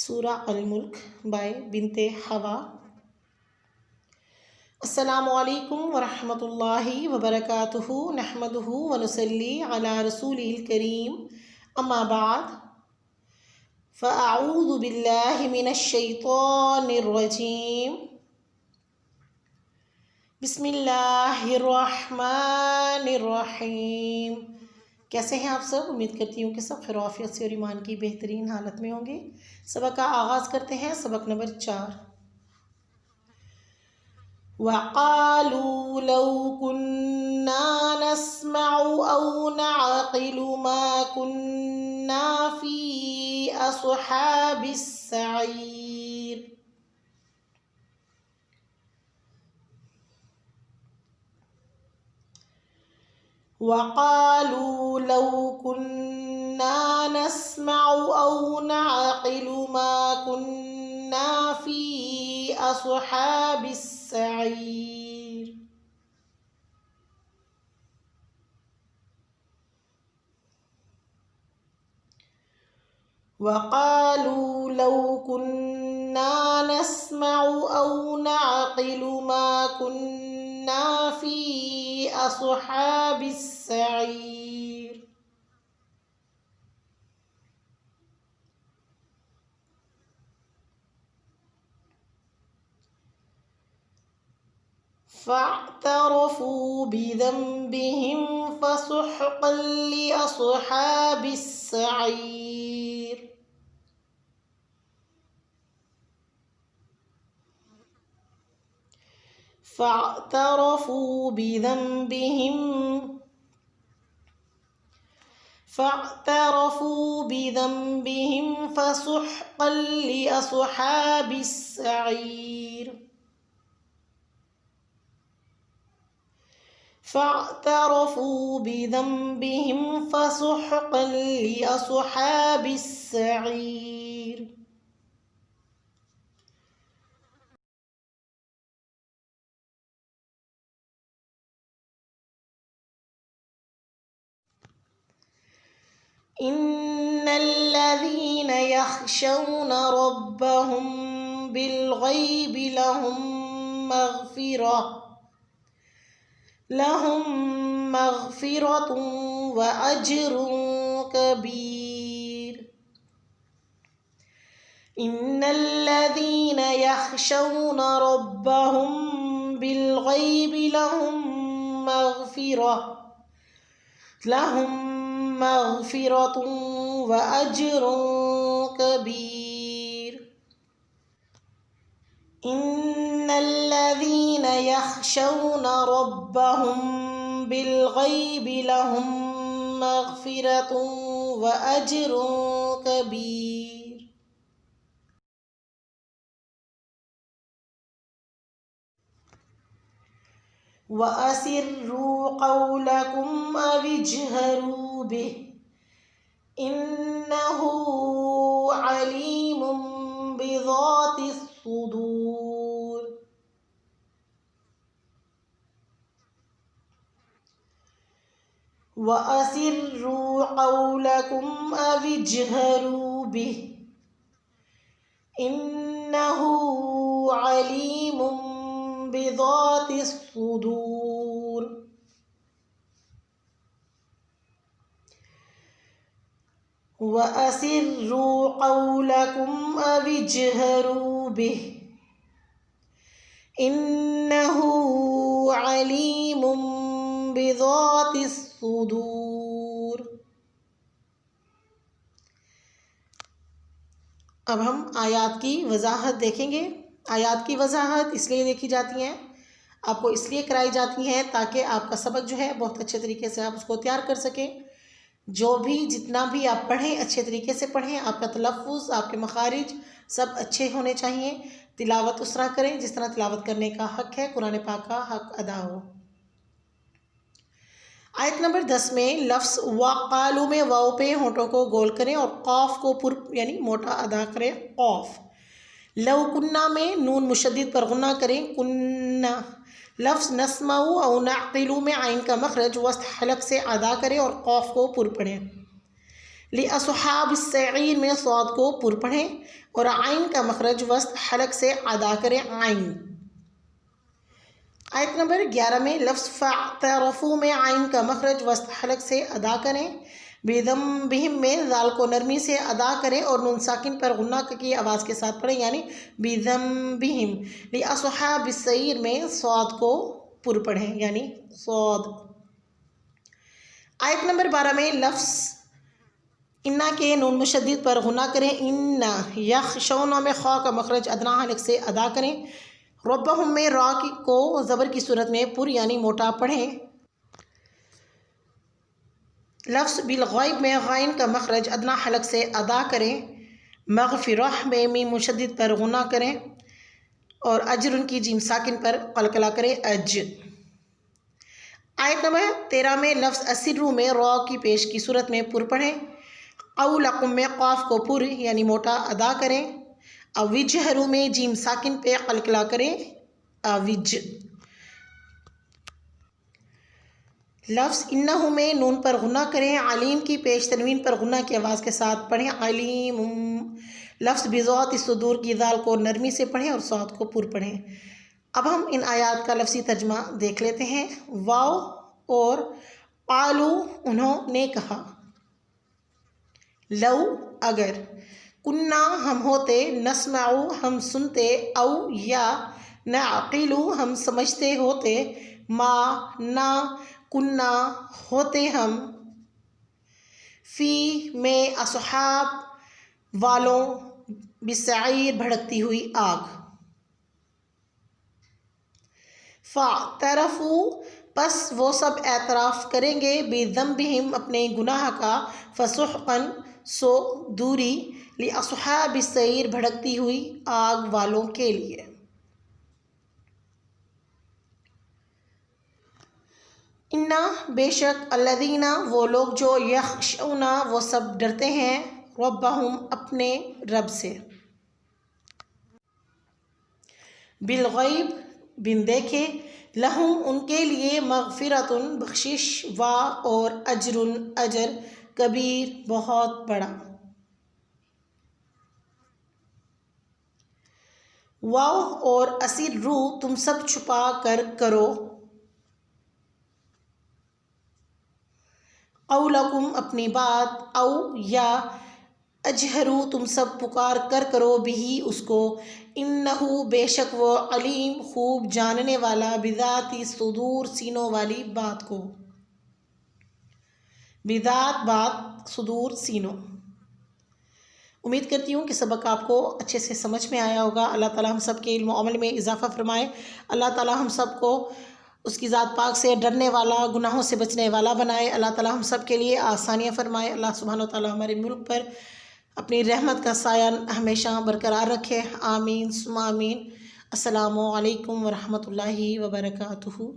سورہ الملک بائی بنت حوا۔ السلام علیکم ورحمۃ اللہ وبرکاتہ، نحمدہ ونصلی علی رسولہ الکریم، اما بعد فاعوذ باللہ من الشیطان الرجیم، بسم اللہ الرحمن الرحیم۔ کیسے ہیں آپ سب؟ امید کرتی ہوں کہ سب خیر و عافیت سے اور ایمان کی بہترین حالت میں ہوں گے۔ سبق کا آغاز کرتے ہیں، سبق نمبر 4۔ وَقَالُوا لَوْ كُنَّا نَسْمَعُ أَوْ نَعْقِلُ مَا كُنَّا فِي أَصْحَابِ السَّعِيرِ۔ وَقَالُوا لَوْ كُنَّا نَسْمَعُ أَوْ نَعْقِلُ مَا كُنَّا فِي أَصْحَابِ السَّعِيرِ۔ وَقَالُوا لَوْ كُنَّا نَسْمَعُ أَوْ نَعْقِلُ مَا كُنَّا فِي أَصْحَابِ السَّعِيرِ۔ فاعترفوا بذنبهم فسحقا لأصحاب السعير۔ فاعترفوا بذنبهم فسحقا لأصحاب السعير۔ فاعترفوا بذنبهم فسحقا لأصحاب السعير۔ إن الذين يخشون ربهم بالغيب لهم مغفرة وأجر كبير۔ إن الذين يخشون ربهم بالغيب لهم مغفرة وأجر كبير۔ إن الذين يخشون ربهم بالغيب لهم مغفرة وأجر كبير۔ وأسروا قولكم أو اجهروا به إنه عليم بذات الصدور۔ وأسروا قولكم أو اجهروا به إنه عليم بذات الصدور۔ وأسروا قولكم أو اجهروا به إنه عليم بذات الصدور۔ اب ہم آیات کی وضاحت دیکھیں گے۔ آیات کی وضاحت اس لیے دیکھی جاتی ہیں، آپ کو اس لیے کرائی جاتی ہیں تاکہ آپ کا سبق جو ہے بہت اچھے طریقے سے آپ اس کو تیار کر سکیں۔ جتنا بھی آپ پڑھیں اچھے طریقے سے پڑھیں، آپ کا تلفظ، آپ کے مخارج سب اچھے ہونے چاہیے۔ تلاوت اس طرح کریں جس طرح تلاوت کرنے کا حق ہے، قرآن پاک کا حق ادا ہو۔ آیت نمبر 10 میں لفظ وَقَالُوا میں واو پہ ہونٹوں کو گول کریں اور قاف کو پر یعنی موٹا ادا کریں، قاف۔ لو کنہ میں نون مشدد پر غنہ کریں، کنہ۔ لفظ نسمع او نعقل میں عین کا مخرج وسط حلق سے ادا کریں اور قاف کو پر پڑھیں۔ लिअस्हाब अस्सईर में सौद को पुर पढ़ें और आइन का मखरज वस्त हलक से अदा करें। आइन। आयत नंबर 11 में लफ्ज़ फ़अतरफ़ू में आइन का मखरज वस्त हलक से अदा करें। बिदम्बिहिम में दाल को नरमी से अदा करें और नून साकिन पर गुन्ना की आवाज़ के साथ पढ़ें, यानी बिदम्बिहिम। लिअस्हाब अस्सईर में सौद को पुर पढ़ें, यानी सौद। आयत नंबर 12 में लफ्ज़ इन्ना के नून मुशद्दिद पर गुना करें। इन्ना। यख़शौना में ख़ा का मखरज अदना हलक से अदा करें। रब्बहुम में रा को ज़बर की सूरत में पुर यानी मोटा पढ़ें। लफ्ज़ बिलग़ैब में गाइन का मखरज अदना हलक से अदा करें। मग़फ़िरह में मीम मुशद्दिद पर गुना करें और अजरुन की जीम साकिन पर क़लक़ला करें, अज। आयत नंबर 13 में लफ्ज़ असिर्रु में रा की पेश की सूरत में पुर पढ़ें। औलकुम में क़ाफ को पुर यानी मोटा अदा करें। अविजहरू में जीम साकिन पे क़लक़ला करें, अविज। लफ्ज़ इन्नहु में नून पर गुना करें। अलीम की पेश तनवीन पर गुना की आवाज़ के साथ पढ़ें, अलीम। लफ्ज़ बिज़ात सुदूर की दाल को नरमी से पढ़ें और सौद को पुर पढ़ें। अब हम इन आयात का लफ्ज़ी तर्जमा देख लेते हैं। वाव और क़ालू उन्होंने कहा, लौ अगर, कुन्ना हम होते, नस्मऊ हम सुनते, औ या नअक़िलु हम समझते होते, मा ना कुन्ना होते हम, फ़ी में अस्हाब वालों, बिस्सईर भड़कती हुई आग। फ़अतरफ़ू बस वो सब एतराफ़ करेंगे, बिज़म्बिहिम अपने गुनाह का, फ़सुहक़न सो दूरी, लिअस्हाब अस्सईर भड़कती हुई आग वालों के लिए। इन्ना बेशक, अल्लज़ीना वो लोग जो, यख़शौना वो सब डरते हैं, रब्बहुम अपने रब से, बिलग़ैब बिन देखे, लहुम उनके लिए, मग़फ़िरतुन बख्शिश, व और अजरुन अजर, कबीर बहुत बड़ा। वाव और असिर्रू तुम सब छुपा कर करो। औलकुम अपनी बात, औ या अजहरू तुम सब पुकार कर करो, बिही उसको, इन्नहु बेशक वो, अलीम खूब जानने वाला, बिज़ाति सुदूर सीनों वाली बात को। बिज़ात बात, सुदूर सीनों। उम्मीद करती हूँ कि सबक आपको अच्छे से समझ में आया होगा। अल्लाह ताला हम सब के इल्म और अमल में इजाफ़ा फरमाए। अल्लाह ताला हम सब को उसकी ज़ात पाक से डरने वाला, गुनाहों से बचने वाला बनाए। अल्लाह ताला हम सब के लिए आसानियाँ फरमाए। अल्लाह सुब्हानो तआला हमारे मुल्क पर अपनी रहमत का साया हमेशा बरकरार रखे। आमीन सुम्मा आमीन। अस्सलामु अलैकुम व रहमतुल्लाहि व बरकातुहू।